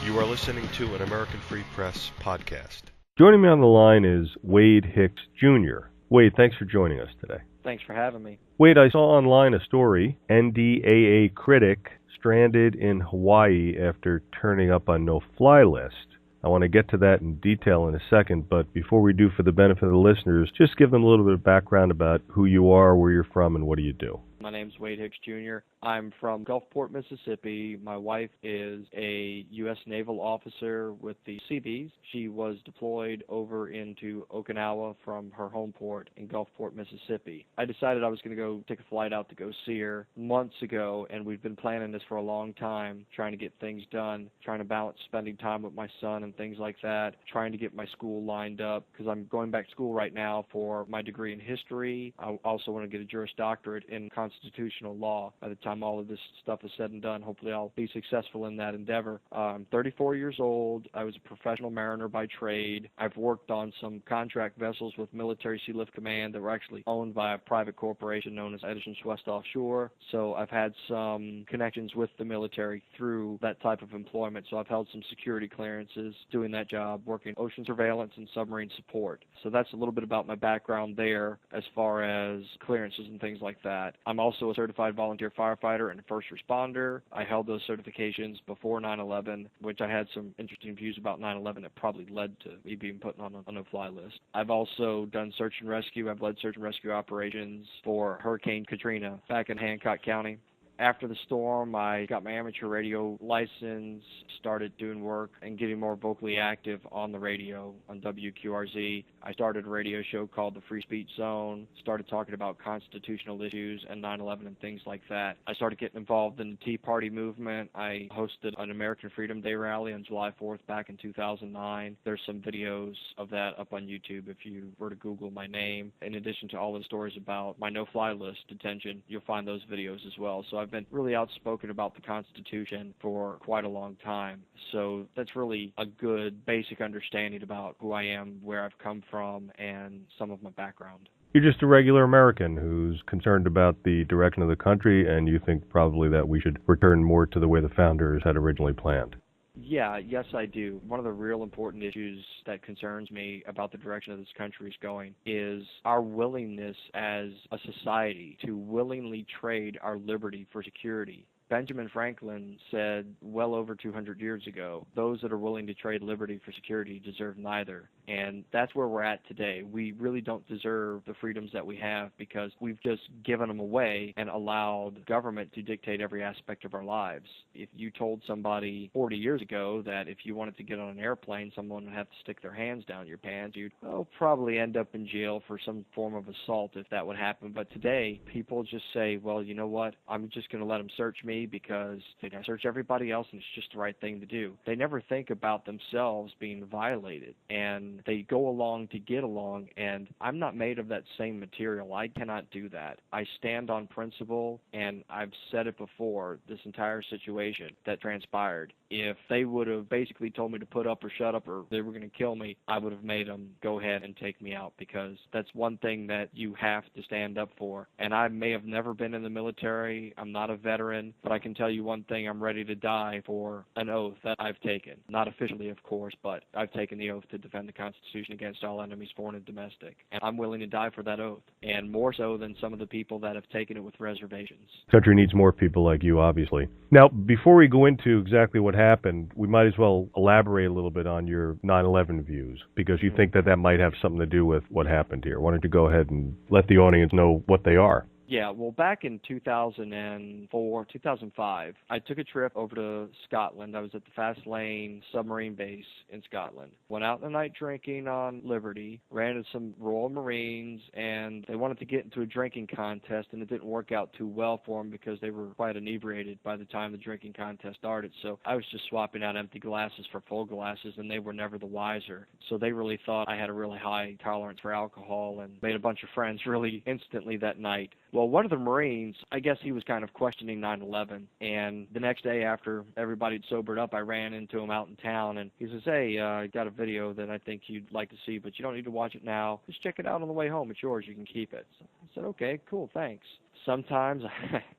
You are listening to an American Free Press podcast. Joining me on the line is Wade Hicks, Jr. Wade, thanks for joining us today. Thanks for having me. Wade, I saw online a story, NDAA critic stranded in Hawaii after turning up on no-fly list. I want to get to that in detail in a second, but before we do, for the benefit of the listeners, just give them a little bit of background about who you are, where you're from, and what do you do. My name's Wade Hicks, Jr. I'm from Gulfport, Mississippi. My wife is a U.S. Naval Officer with the Seabees. She was deployed over into Okinawa from her home port in Gulfport, Mississippi. I decided I was going to go take a flight out to go see her months ago, and we've been planning this for a long time, trying to get things done, trying to balance spending time with my son and things like that, trying to get my school lined up, because I'm going back to school right now for my degree in history. I also want to get a Juris Doctorate in constitutional law. By the time all of this stuff is said and done, hopefully I'll be successful in that endeavor. I'm 34 years old. I was a professional mariner by trade. I've worked on some contract vessels with Military Sea Lift Command that were actually owned by a private corporation known as Edison West Offshore. So I've had some connections with the military through that type of employment. So I've held some security clearances doing that job, working ocean surveillance and submarine support. So that's a little bit about my background there as far as clearances and things like that. I'm also a certified volunteer firefighter and a first responder. I held those certifications before 9/11, which I had some interesting views about 9/11 that probably led to me being put on a no-fly list. I've also done search and rescue. I've led search and rescue operations for Hurricane Katrina back in Hancock County. After the storm, I got my amateur radio license, started doing work and getting more vocally active on the radio on WQRZ. I started a radio show called The Free Speech Zone, started talking about constitutional issues and 9/11 and things like that. I started getting involved in the Tea Party movement. I hosted an American Freedom Day rally on July 4th back in 2009. There's some videos of that up on YouTube if you were to Google my name. In addition to all the stories about my no-fly list detention, you'll find those videos as well. So I've been really outspoken about the Constitution for quite a long time. So that's really a good basic understanding about who I am, where I've come from, and some of my background. You're just a regular American who's concerned about the direction of the country, and you think probably that we should return more to the way the founders had originally planned. Yes, I do. One of the real important issues that concerns me about the direction of this country is going is our willingness as a society to willingly trade our liberty for security. Benjamin Franklin said well over 200 years ago, those that are willing to trade liberty for security deserve neither. And that's where we're at today. We really don't deserve the freedoms that we have because we've just given them away and allowed government to dictate every aspect of our lives. If you told somebody 40 years ago that if you wanted to get on an airplane, someone would have to stick their hands down your pants, you'd probably end up in jail for some form of assault if that would happen. But today, people just say, well, you know what, I'm just going to let them search me because they search everybody else and it's just the right thing to do. They never think about themselves being violated, and they go along to get along, and I'm not made of that same material. I cannot do that. I stand on principle, and I've said it before, this entire situation that transpired. If they would have basically told me to put up or shut up or they were going to kill me, I would have made them go ahead and take me out because that's one thing that you have to stand up for. And I may have never been in the military. I'm not a veteran, but I can tell you one thing, I'm ready to die for an oath that I've taken. Not officially, of course, but I've taken the oath to defend the Constitution against all enemies, foreign and domestic. And I'm willing to die for that oath, and more so than some of the people that have taken it with reservations. The country needs more people like you, obviously. Now, before we go into exactly what happened, we might as well elaborate a little bit on your 9/11 views, because you think that that might have something to do with what happened here. Why don't you go ahead and let the audience know what they are? Yeah, well, back in 2004, 2005, I took a trip over to Scotland. I was at the Fast Lane submarine base in Scotland. Went out in the night drinking on Liberty, ran into some Royal Marines, and they wanted to get into a drinking contest, and it didn't work out too well for them because they were quite inebriated by the time the drinking contest started. So I was just swapping out empty glasses for full glasses, and they were never the wiser. So they really thought I had a really high tolerance for alcohol and made a bunch of friends really instantly that night. Well, one of the Marines, I guess he was kind of questioning 9/11, and the next day after everybody had sobered up, I ran into him out in town, and he says, hey, I got a video that I think you'd like to see, but you don't need to watch it now. Just check it out on the way home. It's yours. You can keep it. So I said, okay, cool, thanks. Sometimes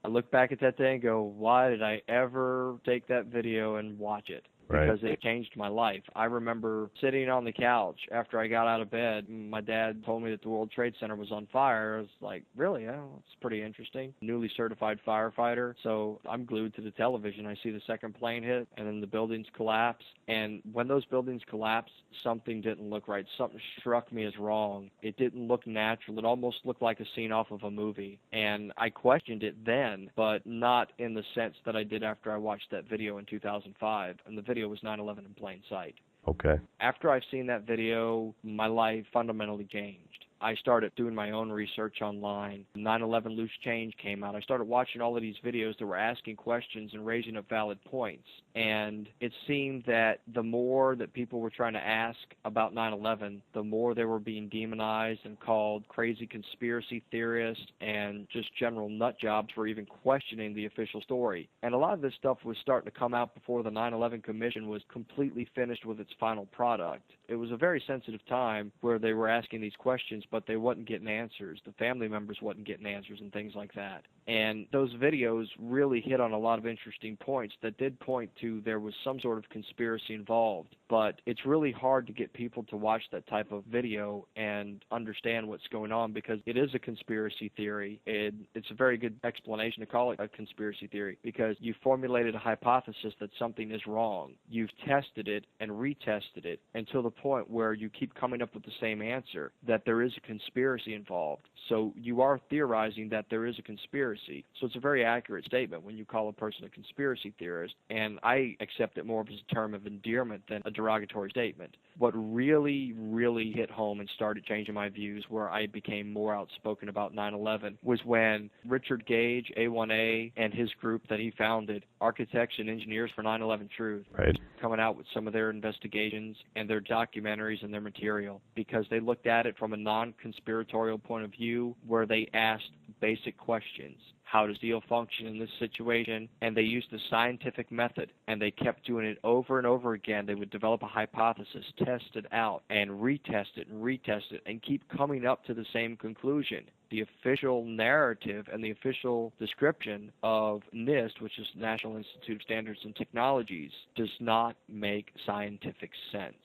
I look back at that day and go, why did I ever take that video and watch it? because it changed my life. I remember sitting on the couch after I got out of bed, and my dad told me that the World Trade Center was on fire. I was like, really? Yeah, that's pretty interesting. Newly certified firefighter, so I'm glued to the television. I see the second plane hit, and then the buildings collapse. And when those buildings collapsed, something didn't look right. Something struck me as wrong. It didn't look natural. It almost looked like a scene off of a movie. And I questioned it then, but not in the sense that I did after I watched that video in 2005. And the video was 9/11 in plain sight. Okay. After I've seen that video, my life fundamentally changed. I started doing my own research online. 9/11 Loose Change came out. I started watching all of these videos that were asking questions and raising up valid points. And it seemed that the more that people were trying to ask about 9/11, the more they were being demonized and called crazy conspiracy theorists and just general nut jobs for even questioning the official story. And a lot of this stuff was starting to come out before the 9/11 Commission was completely finished with its final product. It was a very sensitive time where they were asking these questions, but they wasn't getting answers. The family members wasn't getting answers and things like that. And those videos really hit on a lot of interesting points that did point to there was some sort of conspiracy involved. But it's really hard to get people to watch that type of video and understand what's going on because it is a conspiracy theory. It's a very good explanation to call it a conspiracy theory because you formulated a hypothesis that something is wrong. You've tested it and retested it until the point where you keep coming up with the same answer, that there is a conspiracy involved. So you are theorizing that there is a conspiracy. So it's a very accurate statement when you call a person a conspiracy theorist, and I accept it more as a term of endearment than a derogatory statement. What really, really hit home and started changing my views where I became more outspoken about 9/11 was when Richard Gage, A1A, and his group that he founded, Architects and Engineers for 9/11 Truth, coming out with some of their investigations and their documentaries and their material because they looked at it from a non-conspiratorial point of view where they asked basic questions. How does steel function in this situation? And they used the scientific method, and they kept doing it over and over again. They would develop a hypothesis, test it out, and retest it, and keep coming up to the same conclusion. The official narrative and the official description of NIST, which is National Institute of Standards and Technologies, does not make scientific sense.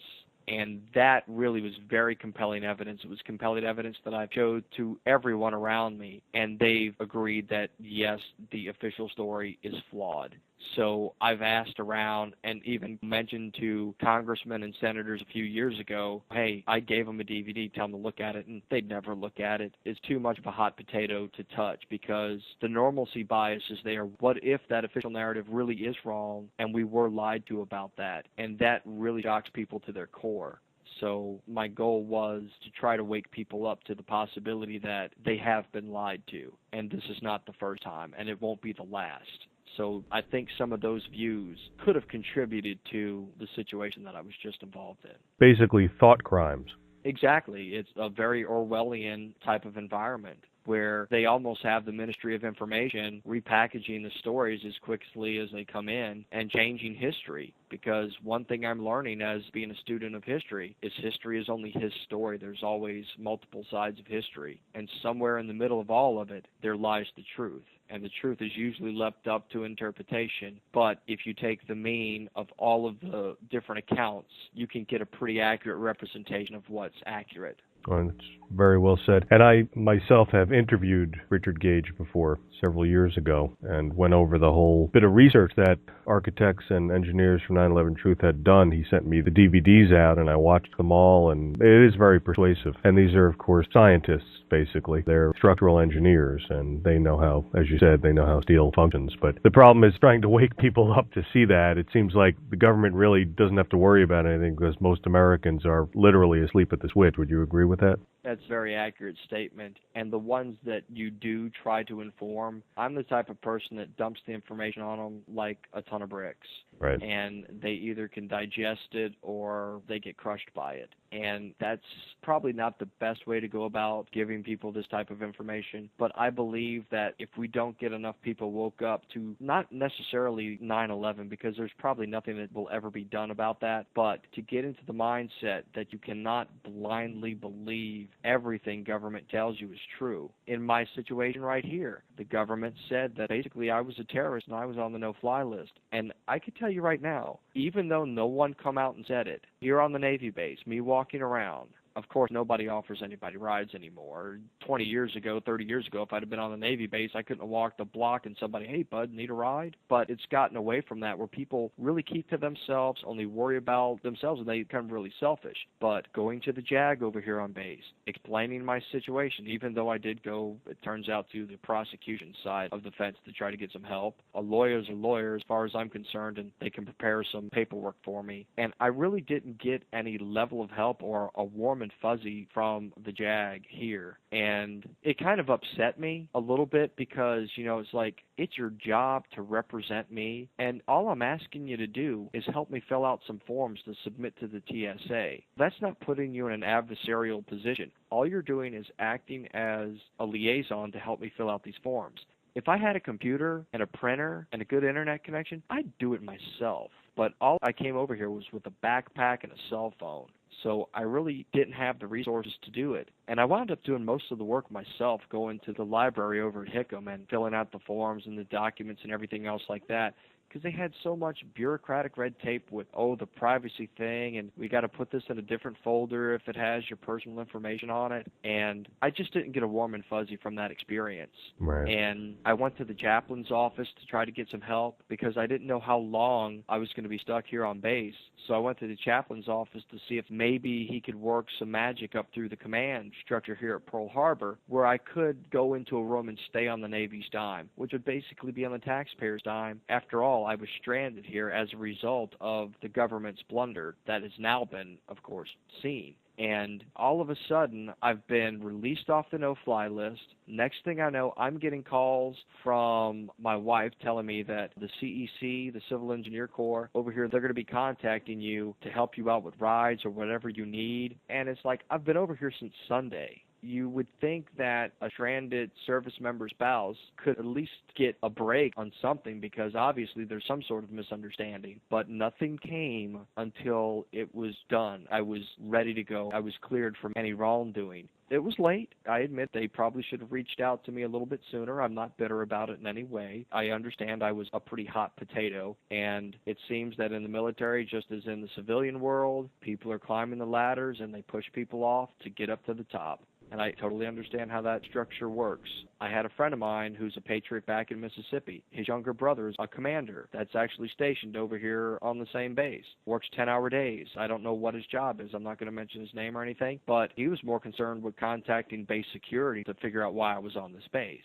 And that really was very compelling evidence. It was compelling evidence that I showed to everyone around me, and they've agreed that, yes, the official story is flawed. So I've asked around and even mentioned to congressmen and senators a few years ago, hey, I gave them a DVD, tell them to look at it, and they'd never look at it. It's too much of a hot potato to touch because the normalcy bias is there. What if that official narrative really is wrong and we were lied to about that? And that really shocks people to their core. So my goal was to try to wake people up to the possibility that they have been lied to, and this is not the first time, and it won't be the last. So I think some of those views could have contributed to the situation that I was just involved in. Basically, thought crimes. Exactly. It's a very Orwellian type of environment where they almost have the Ministry of Information repackaging the stories as quickly as they come in and changing history. Because one thing I'm learning as being a student of history is history is only his story. There's always multiple sides of history. And somewhere in the middle of all of it, there lies the truth. And the truth is usually left up to interpretation. But if you take the mean of all of the different accounts, you can get a pretty accurate representation of what's accurate. Well, it's very well said. And I myself have interviewed Richard Gage before, several years ago, and went over the whole bit of research that Architects and Engineers for 9/11 Truth had done. He sent me the DVDs out, and I watched them all, and it is very persuasive. And these are, of course, scientists, basically. They're structural engineers, and they know how, as you said, they know how steel functions. But the problem is trying to wake people up to see that. It seems like the government really doesn't have to worry about anything because most Americans are literally asleep at the switch. Would you agree with that? That's a very accurate statement. And the ones that you do try to inform, I'm the type of person that dumps the information on them like a ton of bricks. Right. And they either can digest it or they get crushed by it. And that's probably not the best way to go about giving people this type of information. But I believe that if we don't get enough people woke up to not necessarily 9/11, because there's probably nothing that will ever be done about that, but to get into the mindset that you cannot blindly believe everything government tells you is true. In my situation right here, the government said that basically I was a terrorist and I was on the no-fly list. And I can tell you right now, even though no one come out and said it, here on the Navy base, me walking around, of course, nobody offers anybody rides anymore. 20 years ago, 30 years ago, if I'd have been on the Navy base, I couldn't have walked a block and somebody, hey, bud, need a ride? But it's gotten away from that where people really keep to themselves, only worry about themselves, and they become really selfish. But going to the JAG over here on base, explaining my situation, even though I did go, it turns out, to the prosecution side of the fence to try to get some help. A lawyer's a lawyer as far as I'm concerned, and they can prepare some paperwork for me. And I really didn't get any level of help or a warm and fuzzy from the JAG here, and it kind of upset me a little bit because, you know, it's like, it's your job to represent me, and all I'm asking you to do is help me fill out some forms to submit to the TSA. That's not putting you in an adversarial position. All you're doing is acting as a liaison to help me fill out these forms. If I had a computer and a printer and a good internet connection, I'd do it myself. But all I came over here was with a backpack and a cell phone. So I really didn't have the resources to do it. And I wound up doing most of the work myself, going to the library over at Hickam and filling out the forms and the documents and everything else like that, because they had so much bureaucratic red tape with, oh, the privacy thing, and we got to put this in a different folder if it has your personal information on it. And I just didn't get a warm and fuzzy from that experience. Right. And I went to the chaplain's office to try to get some help because I didn't know how long I was going to be stuck here on base. So I went to the chaplain's office to see if maybe he could work some magic up through the command structure here at Pearl Harbor where I could go into a room and stay on the Navy's dime, which would basically be on the taxpayer's dime. After all, I was stranded here as a result of the government's blunder that has now been, of course, seen. And all of a sudden, I've been released off the no-fly list. Next thing I know, I'm getting calls from my wife telling me that the CEC, the Civil Engineer Corps, over here, they're going to be contacting you to help you out with rides or whatever you need. And it's like, I've been over here since Sunday. You would think that a stranded service member spouse could at least get a break on something because obviously there's some sort of misunderstanding. But nothing came until it was done. I was ready to go. I was cleared from any wrongdoing. It was late. I admit they probably should have reached out to me a little bit sooner. I'm not bitter about it in any way. I understand I was a pretty hot potato, and it seems that in the military, just as in the civilian world, people are climbing the ladders and they push people off to get up to the top. And I totally understand how that structure works. I had a friend of mine who's a patriot back in Mississippi. His younger brother is a commander that's actually stationed over here on the same base. Works 10-hour days. I don't know what his job is. I'm not going to mention his name or anything, but he was more concerned with contacting base security to figure out why I was on this base.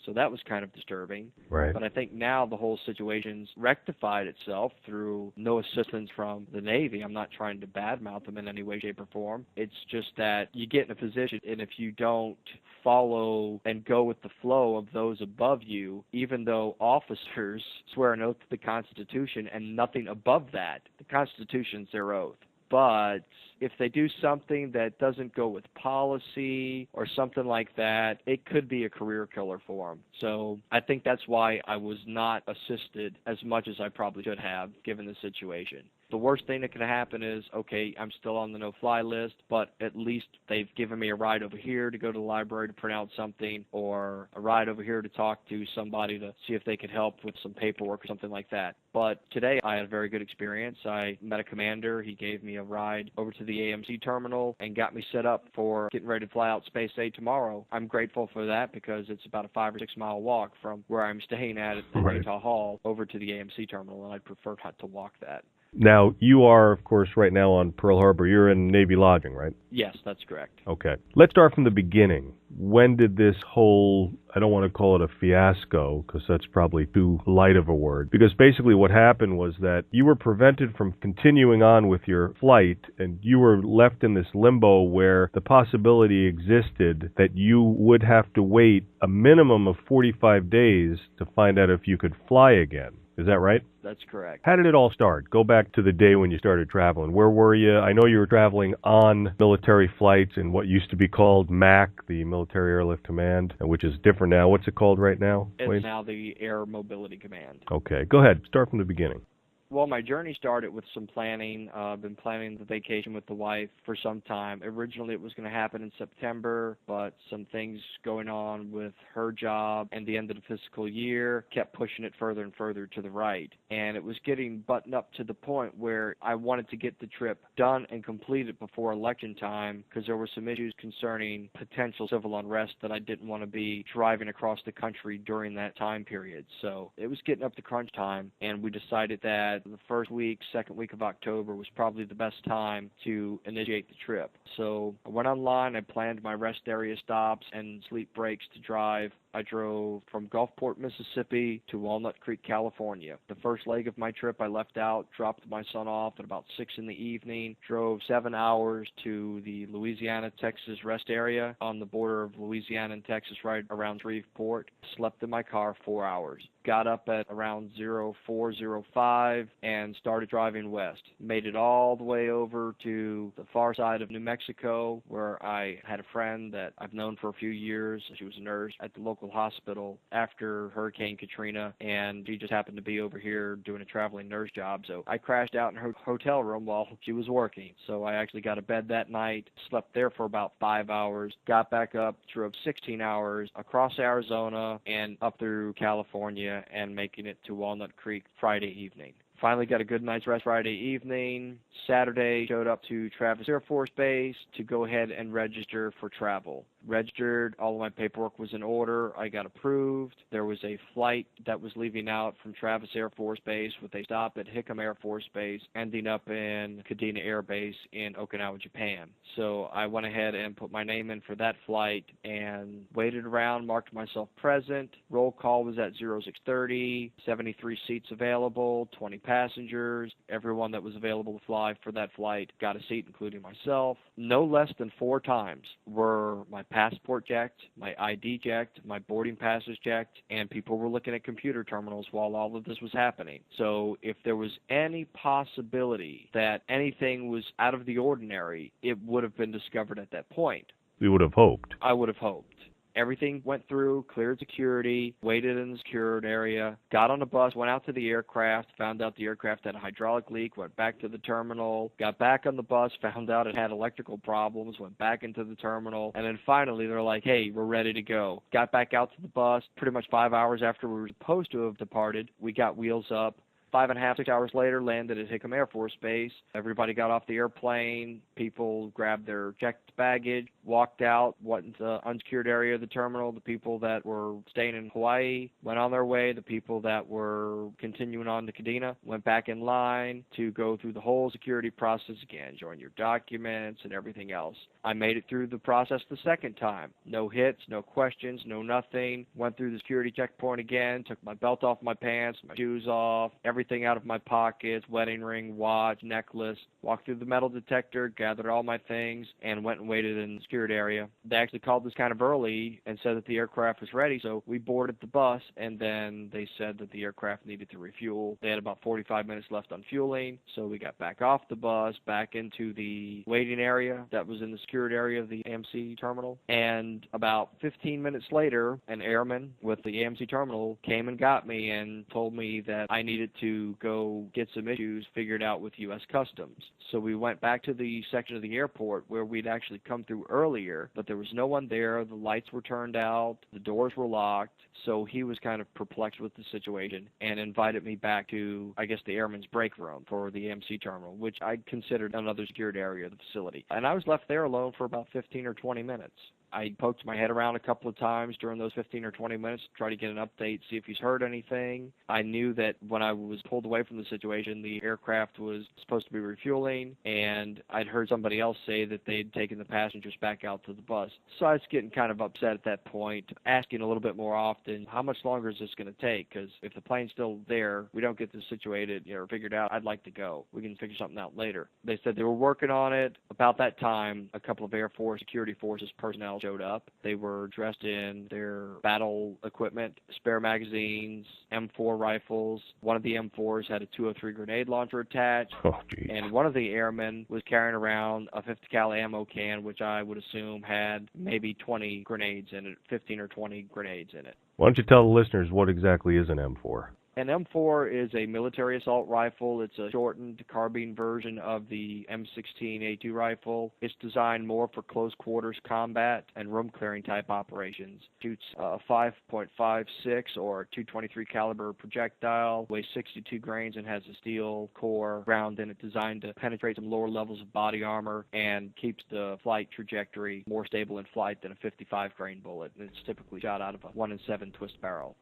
So that was kind of disturbing. Right. But I think now the whole situation's rectified itself through no assistance from the Navy. I'm not trying to badmouth them in any way, shape, or form. It's just that you get in a position, and if you don't follow and go with the flow of those above you, even though officers swear an oath to the Constitution and nothing above that, the Constitution's their oath. But if they do something that doesn't go with policy or something like that, it could be a career killer for them. So I think that's why I was not assisted as much as I probably should have, given the situation. The worst thing that could happen is, okay, I'm still on the no-fly list, but at least they've given me a ride over here to go to the library to print out something, or a ride over here to talk to somebody to see if they could help with some paperwork or something like that. But today I had a very good experience. I met a commander. He gave me a ride over to the AMC terminal and got me set up for getting ready to fly out Space A tomorrow. I'm grateful for that because it's about a 5 or 6 mile walk from where I'm staying at the Utah Hall over to the AMC terminal, and I'd prefer not to walk that. Now, you are, of course, right now on Pearl Harbor. You're in Navy lodging, right? Yes, that's correct. Okay. Let's start from the beginning. When did this whole, I don't want to call it a fiasco, because that's probably too light of a word, because basically what happened was that you were prevented from continuing on with your flight, and you were left in this limbo where the possibility existed that you would have to wait a minimum of 45 days to find out if you could fly again. Is that right? That's correct. How did it all start? Go back to the day when you started traveling. Where were you? I know you were traveling on military flights in what used to be called MAC, the Military Airlift Command, which is different now. What's it called right now? It's now the Air Mobility Command. Okay, go ahead. Start from the beginning. Well, my journey started with some planning. I've been planning the vacation with the wife for some time. Originally, it was going to happen in September, but some things going on with her job and the end of the fiscal year kept pushing it further and further to the right. And it was getting buttoned up to the point where I wanted to get the trip done and completed before election time because there were some issues concerning potential civil unrest that I didn't want to be driving across the country during that time period. So it was getting up to crunch time, and we decided that the first week, second week of October was probably the best time to initiate the trip. So I went online, I planned my rest area stops and sleep breaks to drive. I drove from Gulfport, Mississippi to Walnut Creek, California. The first leg of my trip I left out, dropped my son off at about 6 in the evening, drove 7 hours to the Louisiana-Texas rest area on the border of Louisiana and Texas right around Shreveport, slept in my car 4 hours. Got up at around 04:05 and started driving west. Made it all the way over to the far side of New Mexico where I had a friend that I've known for a few years. She was a nurse at the local hospital after Hurricane Katrina, and she just happened to be over here doing a traveling nurse job. So I crashed out in her hotel room while she was working. So I actually got a bed that night, slept there for about 5 hours, got back up, drove 16 hours across Arizona and up through California, and making it to Walnut Creek Friday evening. Finally got a good night's rest Friday evening. Saturday, showed up to Travis Air Force Base to go ahead and register for travel. Registered, all of my paperwork was in order. I got approved. There was a flight that was leaving out from Travis Air Force Base with a stop at Hickam Air Force Base, ending up in Kadena Air Base in Okinawa, Japan. So I went ahead and put my name in for that flight and waited around, marked myself present. Roll call was at 0630, 73 seats available, 20 passengers. Everyone that was available to fly for that flight got a seat, including myself. No less than 4 times were my passport checked, my ID checked, my boarding passes checked, and people were looking at computer terminals while all of this was happening. So if there was any possibility that anything was out of the ordinary, it would have been discovered at that point. You would have hoped. I would have hoped. Everything went through, cleared security, waited in the secured area, got on a bus, went out to the aircraft, found out the aircraft had a hydraulic leak, went back to the terminal, got back on the bus, found out it had electrical problems, went back into the terminal, and then finally they're like, hey, we're ready to go. Got back out to the bus, pretty much 5 hours after we were supposed to have departed. We got wheels up. 5.5, 6 hours later, landed at Hickam Air Force Base. Everybody got off the airplane. People grabbed their checked baggage, walked out, went into the unsecured area of the terminal. The people that were staying in Hawaii went on their way. The people that were continuing on to Kadena went back in line to go through the whole security process again, join your documents and everything else. I made it through the process the second time. No hits, no questions, no nothing. Went through the security checkpoint again, took my belt off my pants, my shoes off, everything out of my pockets, wedding ring, watch, necklace, walked through the metal detector, gathered all my things, and went and waited in the secured area. They actually called us kind of early and said that the aircraft was ready, so we boarded the bus, and then they said that the aircraft needed to refuel. They had about 45 minutes left on fueling, so we got back off the bus, back into the waiting area that was in the secured area of the AMC terminal, and about 15 minutes later, an airman with the AMC terminal came and got me and told me that I needed to go get some issues figured out with U.S. Customs. So we went back to the section of the airport where we'd actually come through earlier, but there was no one there. The lights were turned out. The doors were locked. So he was kind of perplexed with the situation and invited me back to, I guess, the airman's break room for the AMC terminal, which I considered another secured area of the facility. And I was left there alone for about 15 or 20 minutes. I poked my head around a couple of times during those 15 or 20 minutes to try to get an update, see if he's heard anything. I knew that when I was pulled away from the situation, the aircraft was supposed to be refueling, and I'd heard somebody else say that they'd taken the passengers back out to the bus. So I was getting kind of upset at that point, asking a little bit more often, how much longer is this going to take? Because if the plane's still there, we don't get this situated or figured out, I'd like to go. We can figure something out later. They said they were working on it. About that time, a couple of Air Force Security Forces personnel showed up. They were dressed in their battle equipment, spare magazines, M4 rifles. One of the M4s had a 203 grenade launcher attached, and one of the airmen was carrying around a 50 cal ammo can, which I would assume had maybe 20 grenades in it, 15 or 20 grenades in it. Why don't you tell the listeners what exactly is an M4? An M4 is a military assault rifle. It's a shortened carbine version of the M16A2 rifle. It's designed more for close quarters combat and room clearing type operations. Shoots a 5.56 or 223 caliber projectile, weighs 62 grains and has a steel core round in it designed to penetrate some lower levels of body armor and keeps the flight trajectory more stable in flight than a 55 grain bullet. And it's typically shot out of a 1-in-7 twist barrel.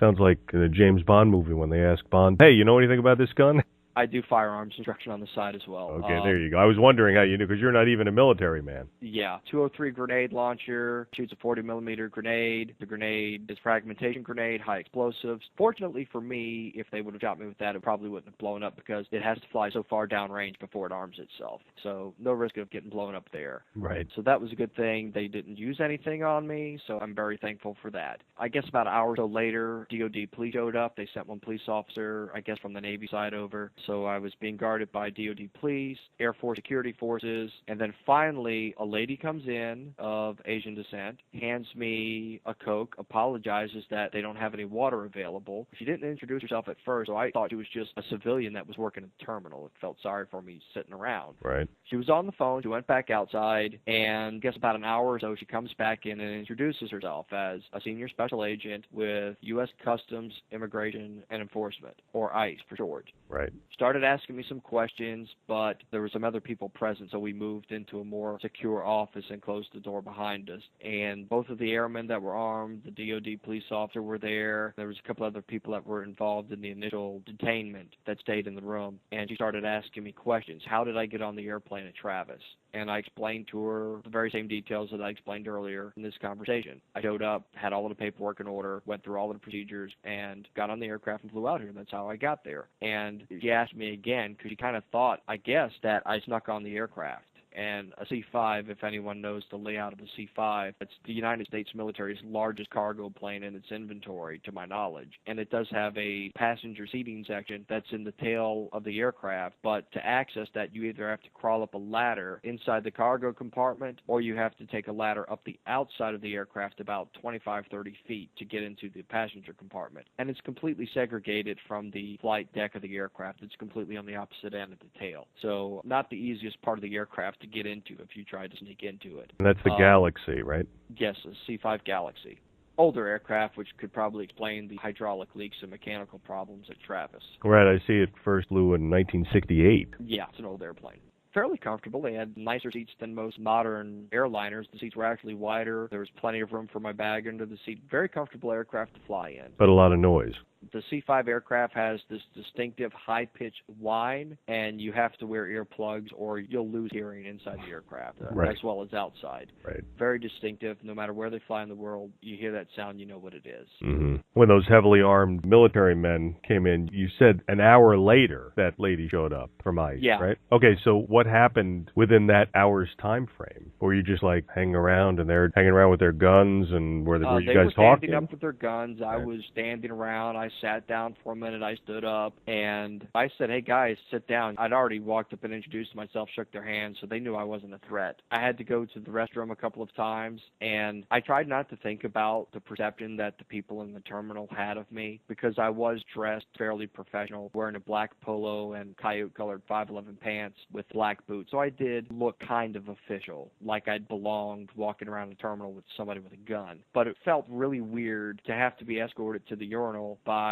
Sounds like a James Bond movie when they ask Bond, hey, you know anything about this gun? I do firearms instruction on the side as well. Okay, there you go. I was wondering how you knew, because you're not even a military man. Yeah, 203 grenade launcher, shoots a 40-millimeter grenade. The grenade is fragmentation grenade, high explosives. Fortunately for me, if they would have shot me with that, it probably wouldn't have blown up because it has to fly so far downrange before it arms itself. So no risk of getting blown up there. Right. So that was a good thing. They didn't use anything on me, so I'm very thankful for that. I guess about an hour or so later, DOD police showed up. They sent one police officer, I guess from the Navy side over. So I was being guarded by DOD police, Air Force security forces, and then finally a lady comes in of Asian descent, hands me a Coke, apologizes that they don't have any water available. She didn't introduce herself at first, so I thought she was just a civilian that was working at the terminal. It felt sorry for me sitting around. Right. She was on the phone. She went back outside, and I guess about an hour or so, she comes back in and introduces herself as a senior special agent with U.S. Customs, Immigration, and Enforcement, or ICE for short. Right. Started asking me some questions, but there were some other people present, so we moved into a more secure office and closed the door behind us. And both of the airmen that were armed, the DOD police officer were there. There was a couple other people that were involved in the initial detainment that stayed in the room. And she started asking me questions. How did I get on the airplane at Travis? And I explained to her the very same details that I explained earlier in this conversation. I showed up, had all of the paperwork in order, went through all of the procedures, and got on the aircraft and flew out here. That's how I got there. And she asked me again, because she kind of thought, I guess, that I snuck on the aircraft. And a C-5, if anyone knows the layout of the C-5, it's the United States military's largest cargo plane in its inventory, to my knowledge. And it does have a passenger seating section that's in the tail of the aircraft, but to access that, you either have to crawl up a ladder inside the cargo compartment, or you have to take a ladder up the outside of the aircraft about 25, 30 feet to get into the passenger compartment. And it's completely segregated from the flight deck of the aircraft. It's completely on the opposite end of the tail. So not the easiest part of the aircraft to get into if you try to sneak into it. And that's the Galaxy, right? Yes, a C-5 Galaxy. Older aircraft, which could probably explain the hydraulic leaks and mechanical problems at Travis. Right, I see it first flew in 1968. Yeah, it's an old airplane. Fairly comfortable. They had nicer seats than most modern airliners. The seats were actually wider. There was plenty of room for my bag under the seat. Very comfortable aircraft to fly in. But a lot of noise. The C-5 aircraft has this distinctive high-pitched whine, and you have to wear earplugs or you'll lose hearing inside the aircraft, right, as well as outside. Right. Very distinctive. No matter where they fly in the world, you hear that sound, you know what it is. Mm-hmm. When those heavily armed military men came in, you said an hour later that lady showed up from ICE, yeah, right? Okay, so what happened within that hour's time frame? Were you just like hanging around and they're hanging around with their guns, and were you guys talking? They were standing up with their guns. I was standing around. I sat down for a minute. I stood up and I said, hey guys, sit down. I'd already walked up and introduced myself, shook their hands, so they knew I wasn't a threat. I had to go to the restroom a couple of times, and I tried not to think about the perception that the people in the terminal had of me, because I was dressed fairly professional, wearing a black polo and coyote-colored 511 pants with black boots. So I did look kind of official, like I'd belonged walking around the terminal with somebody with a gun. But it felt really weird to have to be escorted to the urinal by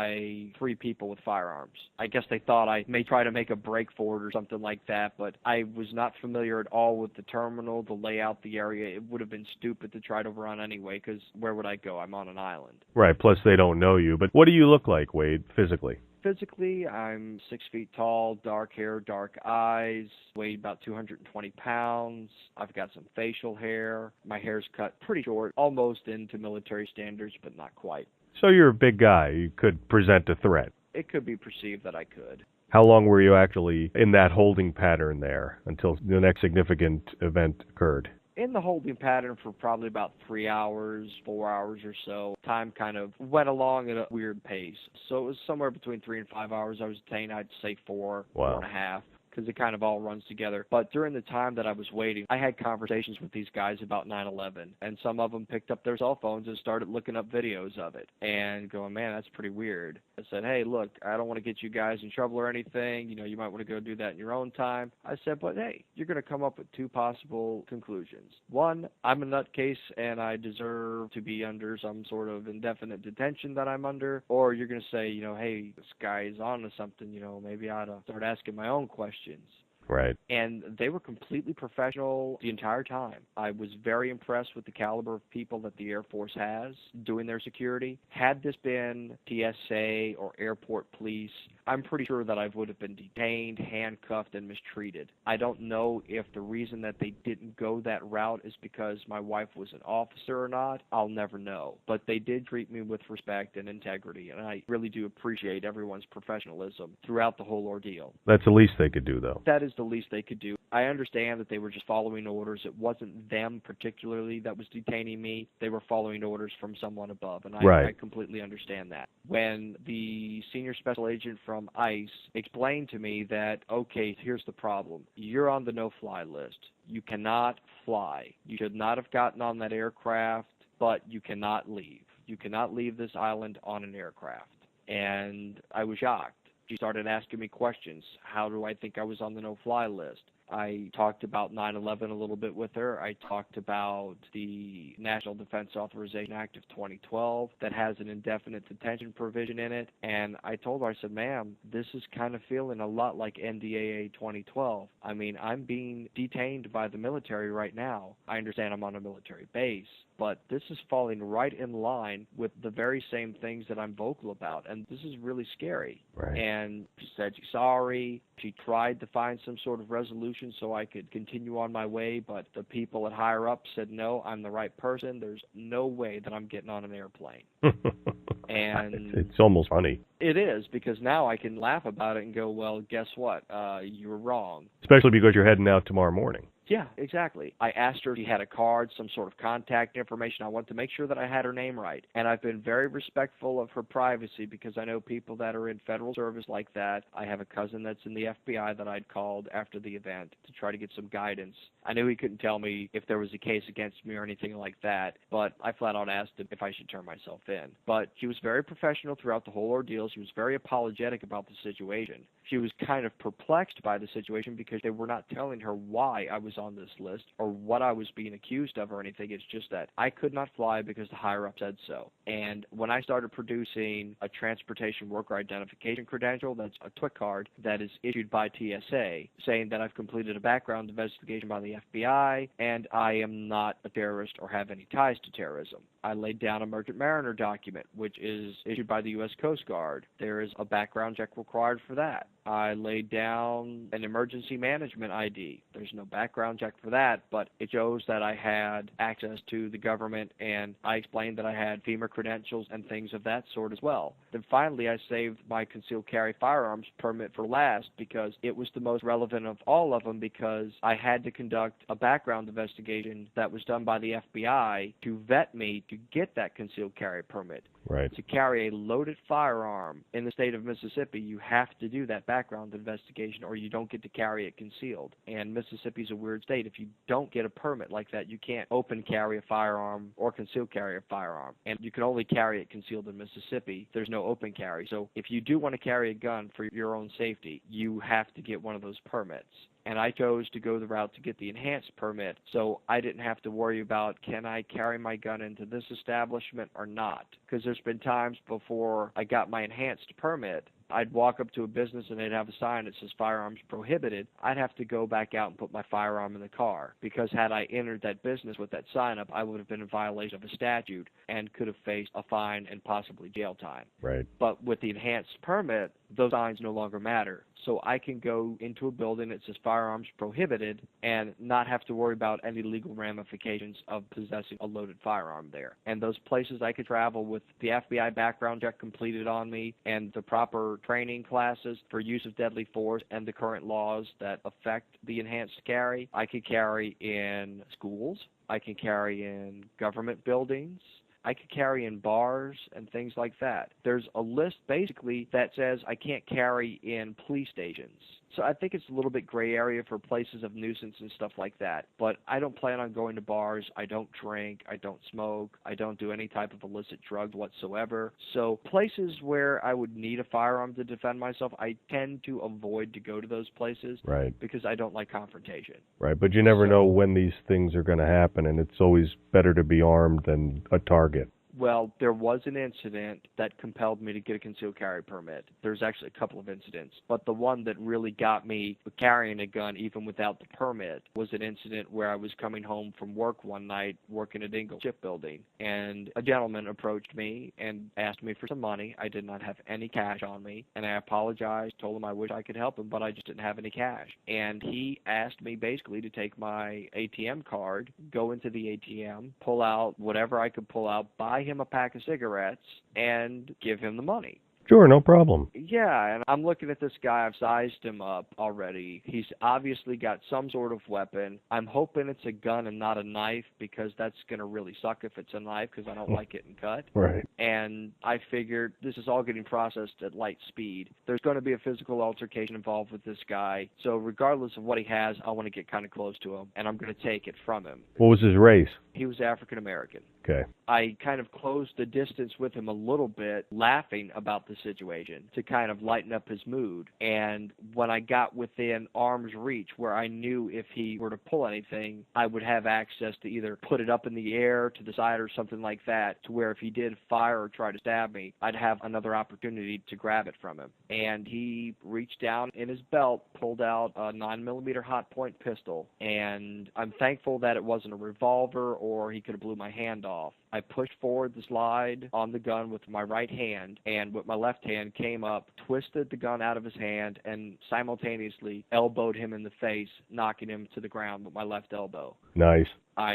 3 people with firearms. I guess they thought I may try to make a break for it or something like that, but I was not familiar at all with the terminal, the layout, the area. It would have been stupid to try to run anyway, because where would I go? I'm on an island. Right, plus they don't know you. But what do you look like, Wade, physically? Physically, I'm 6 feet tall, dark hair, dark eyes, weigh about 220 pounds. I've got some facial hair. My hair's cut pretty short, almost into military standards, but not quite. So you're a big guy. You could present a threat. It could be perceived that I could. How long were you actually in that holding pattern there until the next significant event occurred? In the holding pattern for probably about 3 hours, 4 hours or so. Time kind of went along at a weird pace. So it was somewhere between 3 and 5 hours I was detained. I'd say 4, wow, 4.5. because it kind of all runs together. But during the time that I was waiting, I had conversations with these guys about 9/11, and some of them picked up their cell phones and started looking up videos of it and going, man, that's pretty weird. I said, hey, look, I don't want to get you guys in trouble or anything. You know, you might want to go do that in your own time. I said, but hey, you're going to come up with two possible conclusions. One, I'm a nutcase and I deserve to be under some sort of indefinite detention that I'm under. Or you're going to say, you know, hey, this guy is on to something, you know, maybe I ought to start asking my own questions. Right. And they were completely professional the entire time. I was very impressed with the caliber of people that the Air Force has doing their security. Had this been TSA or airport police, I'm pretty sure that I would have been detained, handcuffed, and mistreated. I don't know if the reason that they didn't go that route is because my wife was an officer or not. I'll never know. But they did treat me with respect and integrity, and I really do appreciate everyone's professionalism throughout the whole ordeal. That's the least they could do, though. That is the least they could do. I understand that they were just following orders. It wasn't them particularly that was detaining me. They were following orders from someone above, and I completely understand that. When the senior special agent from ICE explained to me that, okay, here's the problem. You're on the no-fly list. You cannot fly. You should not have gotten on that aircraft, but you cannot leave. You cannot leave this island on an aircraft. And I was shocked. She started asking me questions. How do I think I was on the no-fly list? I talked about 9/11 a little bit with her. I talked about the National Defense Authorization Act of 2012 that has an indefinite detention provision in it. And I told her, I said, ma'am, this is kind of feeling a lot like NDAA 2012. I mean, I'm being detained by the military right now. I understand I'm on a military base, but this is falling right in line with the very same things that I'm vocal about, and this is really scary. Right. And she said she's sorry. She tried to find some sort of resolution so I could continue on my way, but the people at higher up said, no, I'm the right person. There's no way that I'm getting on an airplane. And it's almost funny. It is, because now I can laugh about it and go, well, guess what? You were wrong. Especially because you're heading out tomorrow morning. Yeah, exactly. I asked her if she had a card, some sort of contact information. I wanted to make sure that I had her name right. And I've been very respectful of her privacy because I know people that are in federal service like that. I have a cousin that's in the FBI that I'd called after the event to try to get some guidance. I knew he couldn't tell me if there was a case against me or anything like that, but I flat out asked him if I should turn myself in. But she was very professional throughout the whole ordeal. She was very apologetic about the situation. She was kind of perplexed by the situation because they were not telling her why I was on this list or what I was being accused of or anything. It's just that I could not fly because the higher up said so. And when I started producing a transportation worker identification credential, that's a TWIC card that is issued by TSA, saying that I've completed a background investigation by the FBI and I am not a terrorist or have any ties to terrorism. I laid down a Merchant Mariner document, which is issued by the U.S. Coast Guard. There is a background check required for that. I laid down an emergency management ID. There's no background check for that, but it shows that I had access to the government, and I explained that I had FEMA credentials and things of that sort as well. Then finally, I saved my concealed carry firearms permit for last because it was the most relevant of all of them, because I had to conduct a background investigation that was done by the FBI to vet me to get that concealed carry permit. Right. To carry a loaded firearm in the state of Mississippi, you have to do that background investigation or you don't get to carry it concealed. And Mississippi's a weird state. If you don't get a permit like that, you can't open carry a firearm or concealed carry a firearm. And you can only carry it concealed in Mississippi. There's no open carry. So if you do want to carry a gun for your own safety, you have to get one of those permits. And I chose to go the route to get the enhanced permit, so I didn't have to worry about, can I carry my gun into this establishment or not? Because there's been times before I got my enhanced permit, I'd walk up to a business and they'd have a sign that says firearms prohibited. I'd have to go back out and put my firearm in the car, because had I entered that business with that sign up, I would have been in violation of a statute and could have faced a fine and possibly jail time. Right. But with the enhanced permit, those signs no longer matter. So I can go into a building that says firearms prohibited and not have to worry about any legal ramifications of possessing a loaded firearm there. And those places I could travel with the FBI background check completed on me and the proper training classes for use of deadly force and the current laws that affect the enhanced carry. I could carry in schools. I can carry in government buildings. I could carry in bars and things like that. There's a list basically that says I can't carry in police stations. So I think it's a little bit gray area for places of nuisance and stuff like that. But I don't plan on going to bars. I don't drink. I don't smoke. I don't do any type of illicit drug whatsoever. So places where I would need a firearm to defend myself, I tend to avoid to go to those places. Right. Because I don't like confrontation. Right, but you never know when these things are going to happen, and it's always better to be armed than a target. Well, there was an incident that compelled me to get a concealed carry permit. There's actually a couple of incidents, but the one that really got me carrying a gun even without the permit was an incident where I was coming home from work one night working at Ingalls Shipbuilding, and a gentleman approached me and asked me for some money. I did not have any cash on me, and I apologized, told him I wish I could help him, but I just didn't have any cash. And he asked me basically to take my ATM card, go into the ATM, pull out whatever I could pull out, buy him a pack of cigarettes, and give him the money. Sure, no problem. Yeah, and I'm looking at this guy. I've sized him up already. He's obviously got some sort of weapon. I'm hoping it's a gun and not a knife, because that's going to really suck if it's a knife, because I don't like getting cut. Right. And I figured this is all getting processed at light speed. There's going to be a physical altercation involved with this guy. So regardless of what he has, I want to get kind of close to him, and I'm going to take it from him. What was his race? He was African American. Okay. I kind of closed the distance with him a little bit, laughing about the situation to kind of lighten up his mood. And when I got within arm's reach where I knew if he were to pull anything, I would have access to either put it up in the air to the side or something like that, to where if he did fire or try to stab me, I'd have another opportunity to grab it from him. And he reached down in his belt, pulled out a 9mm hot point pistol, and I'm thankful that it wasn't a revolver or he could have blew my hand off. I pushed forward the slide on the gun with my right hand, and with my left hand came up, twisted the gun out of his hand, and simultaneously elbowed him in the face, knocking him to the ground with my left elbow. Nice. I